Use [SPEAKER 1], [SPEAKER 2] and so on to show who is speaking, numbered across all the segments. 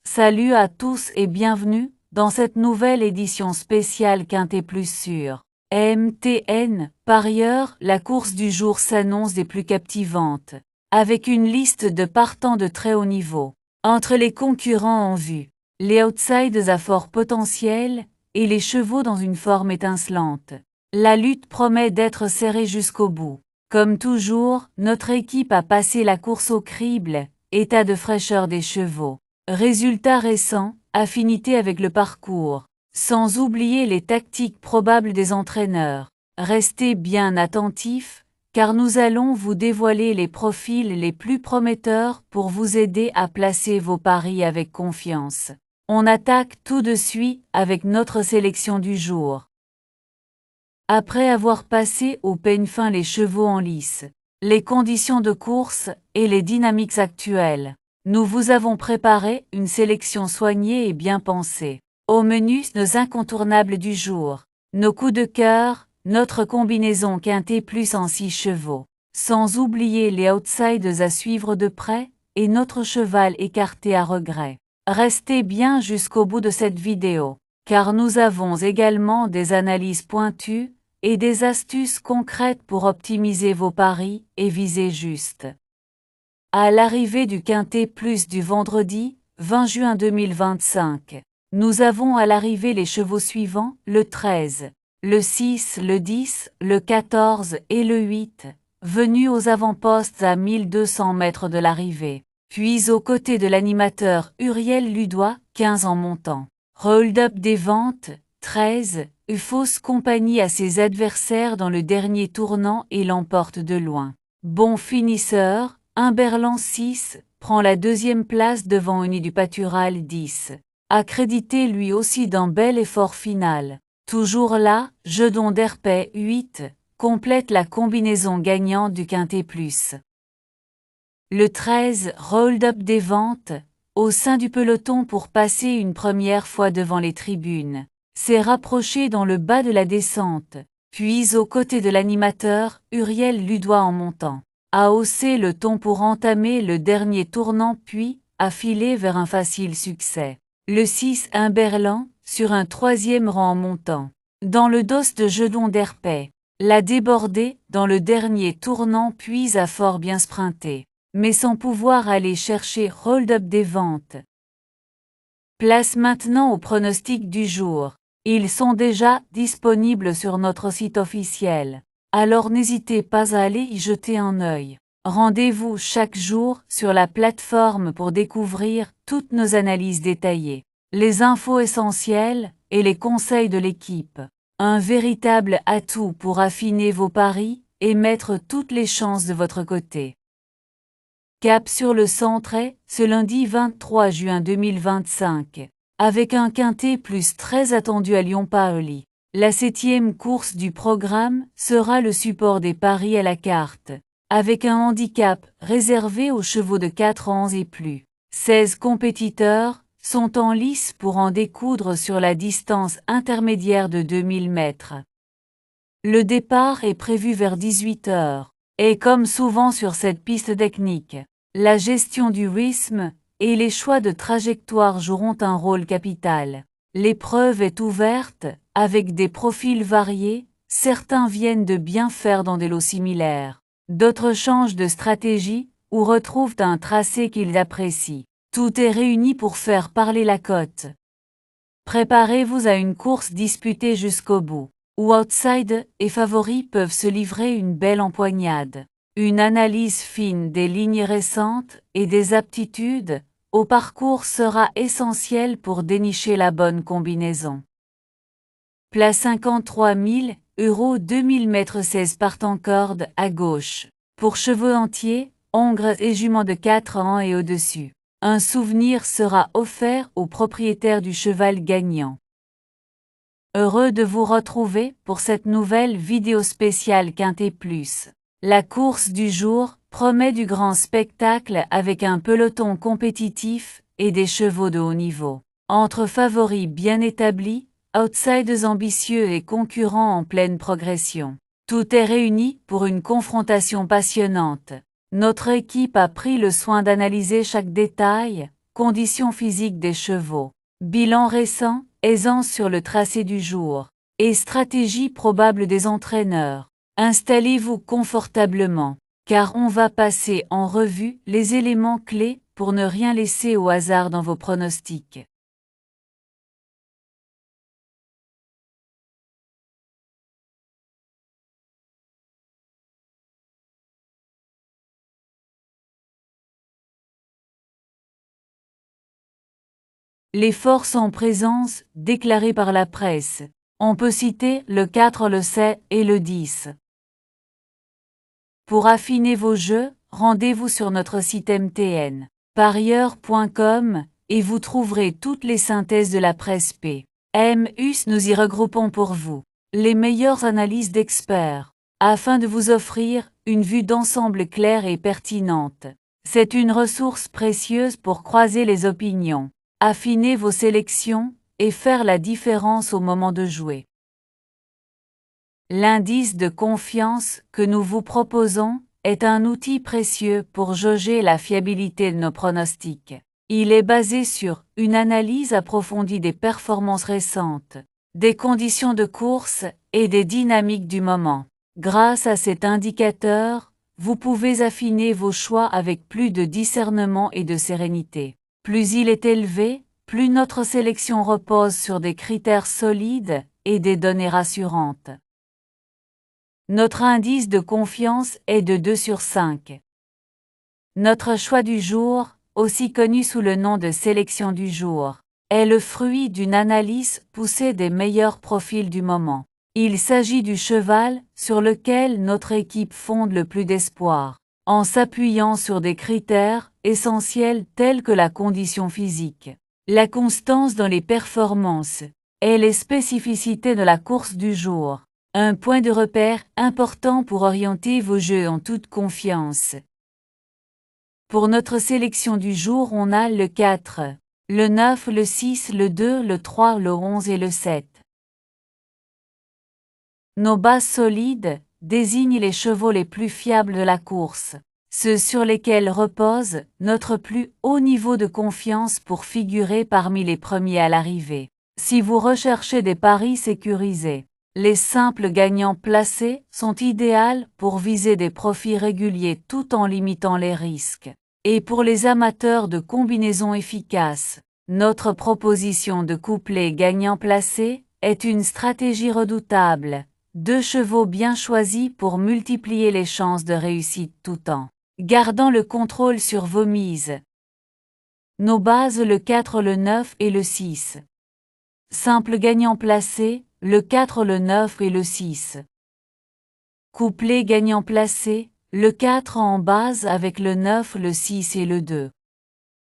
[SPEAKER 1] Salut à tous et bienvenue dans cette nouvelle édition spéciale Quintet Plus sur MTN. Par ailleurs, la course du jour s'annonce des plus captivantes, avec une liste de partants de très haut niveau. Entre les concurrents en vue, les outsiders à fort potentiel et les chevaux dans une forme étincelante, la lutte promet d'être serrée jusqu'au bout. Comme toujours, notre équipe a passé la course au crible, état de fraîcheur des chevaux. Résultats récents, affinité avec le parcours, sans oublier les tactiques probables des entraîneurs. Restez bien attentifs, car nous allons vous dévoiler les profils les plus prometteurs pour vous aider à placer vos paris avec confiance. On attaque tout de suite avec notre sélection du jour. Après avoir passé au peigne fin les chevaux en lice, les conditions de course et les dynamiques actuelles, nous vous avons préparé une sélection soignée et bien pensée. Au menu, nos incontournables du jour, nos coups de cœur, notre combinaison Quintet Plus en 6 chevaux, sans oublier les outsiders à suivre de près, et notre cheval écarté à regret. Restez bien jusqu'au bout de cette vidéo, car nous avons également des analyses pointues, et des astuces concrètes pour optimiser vos paris et viser juste. À l'arrivée du Quintet Plus du vendredi, 20 juin 2025, nous avons à l'arrivée les chevaux suivants, le 13, le 6, le 10, le 14 et le 8, venus aux avant-postes à 1200 mètres de l'arrivée, puis aux côtés de l'animateur Uriel Ludois, 15 en montant. Hold-up des ventes, 13, fausse compagnie à ses adversaires dans le dernier tournant et l'emporte de loin. Bon finisseur, Imberlan 6, prend la deuxième place devant Uni du Pâtural 10. Accrédité lui aussi d'un bel effort final. Toujours là, Jedon d'Herpet 8, complète la combinaison gagnante du Quintet Plus. Le 13, hold-up des ventes, au sein du peloton pour passer une première fois devant les tribunes, s'est rapproché dans le bas de la descente, puis aux côtés de l'animateur, Uriel Ludois en montant, a haussé le ton pour entamer le dernier tournant puis a filé vers un facile succès. Le 6 Imberlan, sur un troisième rang en montant, dans le dos de Jedon d'Herpet, l'a débordé dans le dernier tournant puis a fort bien sprinté, mais sans pouvoir aller chercher hold-up des ventes. Place maintenant aux pronostics du jour. Ils sont déjà disponibles sur notre site officiel, alors n'hésitez pas à aller y jeter un œil. Rendez-vous chaque jour sur la plateforme pour découvrir toutes nos analyses détaillées, les infos essentielles et les conseils de l'équipe. Un véritable atout pour affiner vos paris et mettre toutes les chances de votre côté. Cap sur le Centret, ce lundi 23 juin 2025, avec un Quintet Plus très attendu à Lyon-Paoli. La 7e course du programme sera le support des paris à la carte, avec un handicap réservé aux chevaux de 4 ans et plus. 16 compétiteurs sont en lice pour en découdre sur la distance intermédiaire de 2000 mètres. Le départ est prévu vers 18 h, et comme souvent sur cette piste technique, la gestion du rythme et les choix de trajectoire joueront un rôle capital. L'épreuve est ouverte, avec des profils variés, certains viennent de bien faire dans des lots similaires, d'autres changent de stratégie ou retrouvent un tracé qu'ils apprécient. Tout est réuni pour faire parler la cote. Préparez-vous à une course disputée jusqu'au bout, où outside et favoris peuvent se livrer une belle empoignade. Une analyse fine des lignes récentes et des aptitudes au parcours sera essentielle pour dénicher la bonne combinaison. Place 53 000 €, 2000 mètres 16 partant corde à gauche. Pour chevaux entiers, hongres et juments de 4 ans et au-dessus. Un souvenir sera offert au propriétaire du cheval gagnant. Heureux de vous retrouver pour cette nouvelle vidéo spéciale Quintet Plus. La course du jour promet du grand spectacle avec un peloton compétitif et des chevaux de haut niveau. Entre favoris bien établis, outsiders ambitieux et concurrents en pleine progression. Tout est réuni pour une confrontation passionnante. Notre équipe a pris le soin d'analyser chaque détail, conditions physiques des chevaux, bilan récent, aisance sur le tracé du jour, et stratégie probable des entraîneurs. Installez-vous confortablement, car on va passer en revue les éléments clés pour ne rien laisser au hasard dans vos pronostics. Les forces en présence, déclarées par la presse. On peut citer le 4, le 7 et le 10. Pour affiner vos jeux, rendez-vous sur notre site mtnparieur.com et vous trouverez toutes les synthèses de la presse PMUS. Nous y regroupons pour vous les meilleures analyses d'experts, afin de vous offrir une vue d'ensemble claire et pertinente. C'est une ressource précieuse pour croiser les opinions, affiner vos sélections et faire la différence au moment de jouer. L'indice de confiance que nous vous proposons est un outil précieux pour jauger la fiabilité de nos pronostics. Il est basé sur une analyse approfondie des performances récentes, des conditions de course et des dynamiques du moment. Grâce à cet indicateur, vous pouvez affiner vos choix avec plus de discernement et de sérénité. Plus il est élevé, plus notre sélection repose sur des critères solides et des données rassurantes. Notre indice de confiance est de 2 sur 5. Notre choix du jour, aussi connu sous le nom de sélection du jour, est le fruit d'une analyse poussée des meilleurs profils du moment. Il s'agit du cheval sur lequel notre équipe fonde le plus d'espoir, en s'appuyant sur des critères essentiels tels que la condition physique, la constance dans les performances et les spécificités de la course du jour. Un point de repère important pour orienter vos jeux en toute confiance. Pour notre sélection du jour, on a le 4, le 9, le 6, le 2, le 3, le 11 et le 7. Nos bases solides désignent les chevaux les plus fiables de la course, ceux sur lesquels repose notre plus haut niveau de confiance pour figurer parmi les premiers à l'arrivée. Si vous recherchez des paris sécurisés, les simples gagnants placés sont idéales pour viser des profits réguliers tout en limitant les risques. Et pour les amateurs de combinaisons efficaces, notre proposition de couplet gagnant placé est une stratégie redoutable. 2 chevaux bien choisis pour multiplier les chances de réussite tout en gardant le contrôle sur vos mises. Nos bases le 4, le 9 et le 6. Simple gagnant placé, le 4, le 9 et le 6. Couplet gagnant placé, le 4 en base avec le 9, le 6 et le 2.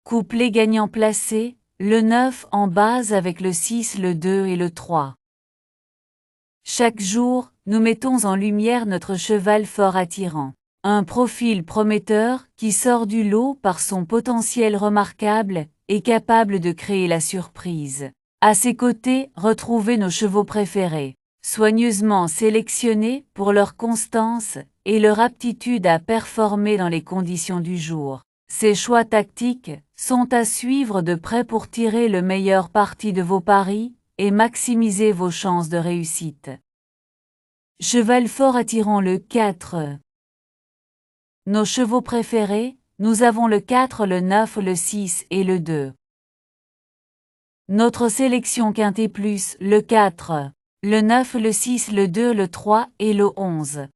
[SPEAKER 1] Couplet gagnant placé, le 9 en base avec le 6, le 2 et le 3. Chaque jour, nous mettons en lumière notre cheval fort attirant. Un profil prometteur qui sort du lot par son potentiel remarquable et capable de créer la surprise. À ses côtés, retrouvez nos chevaux préférés, soigneusement sélectionnés pour leur constance et leur aptitude à performer dans les conditions du jour. Ces choix tactiques sont à suivre de près pour tirer le meilleur parti de vos paris et maximiser vos chances de réussite. Cheval fort attirant le 4. Nos chevaux préférés, nous avons le 4, le 9, le 6 et le 2. Notre sélection quintet plus, le 4, le 9, le 6, le 2, le 3 et le 11.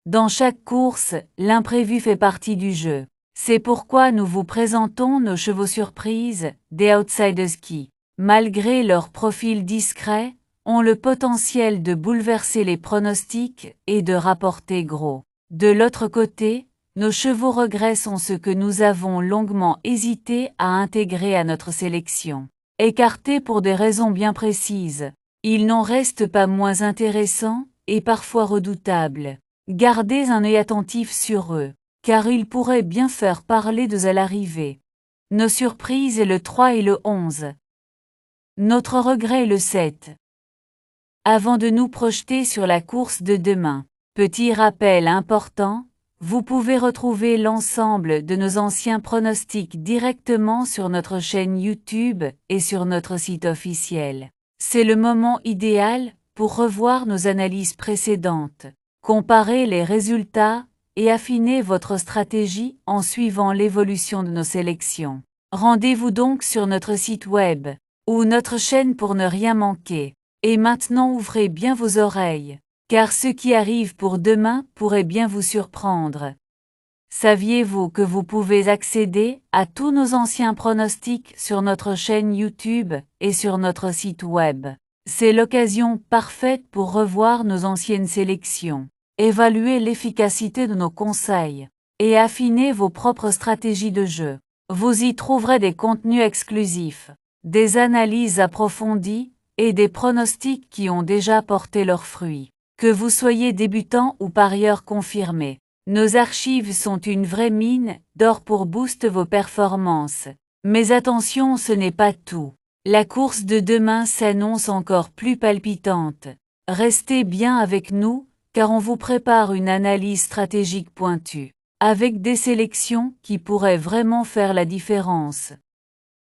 [SPEAKER 1] Dans chaque course, l'imprévu fait partie du jeu. C'est pourquoi nous vous présentons nos chevaux surprises, des outsiders qui, malgré leur profil discret, ont le potentiel de bouleverser les pronostics et de rapporter gros. De l'autre côté, nos chevaux regrets sont ceux que nous avons longuement hésité à intégrer à notre sélection. Écartés pour des raisons bien précises, ils n'en restent pas moins intéressants et parfois redoutables. Gardez un œil attentif sur eux, car ils pourraient bien faire parler d'eux à l'arrivée. Nos surprises est le 3 et le 11. Notre regret est le 7. Avant de nous projeter sur la course de demain, petit rappel important, Vous pouvez retrouver l'ensemble de nos anciens pronostics directement sur notre chaîne YouTube et sur notre site officiel. C'est le moment idéal pour revoir nos analyses précédentes, comparer les résultats et affiner votre stratégie en suivant l'évolution de nos sélections. Rendez-vous donc sur notre site web ou notre chaîne pour ne rien manquer. Et maintenant ouvrez bien vos oreilles, car ce qui arrive pour demain pourrait bien vous surprendre. Saviez-vous que vous pouvez accéder à tous nos anciens pronostics sur notre chaîne YouTube et sur notre site web? C'est l'occasion parfaite pour revoir nos anciennes sélections, évaluer l'efficacité de nos conseils et affiner vos propres stratégies de jeu. Vous y trouverez des contenus exclusifs, des analyses approfondies et des pronostics qui ont déjà porté leurs fruits. Que vous soyez débutant ou parieur confirmé, nos archives sont une vraie mine d'or pour booster vos performances. Mais attention, ce n'est pas tout. La course de demain s'annonce encore plus palpitante. Restez bien avec nous, car on vous prépare une analyse stratégique pointue, avec des sélections qui pourraient vraiment faire la différence.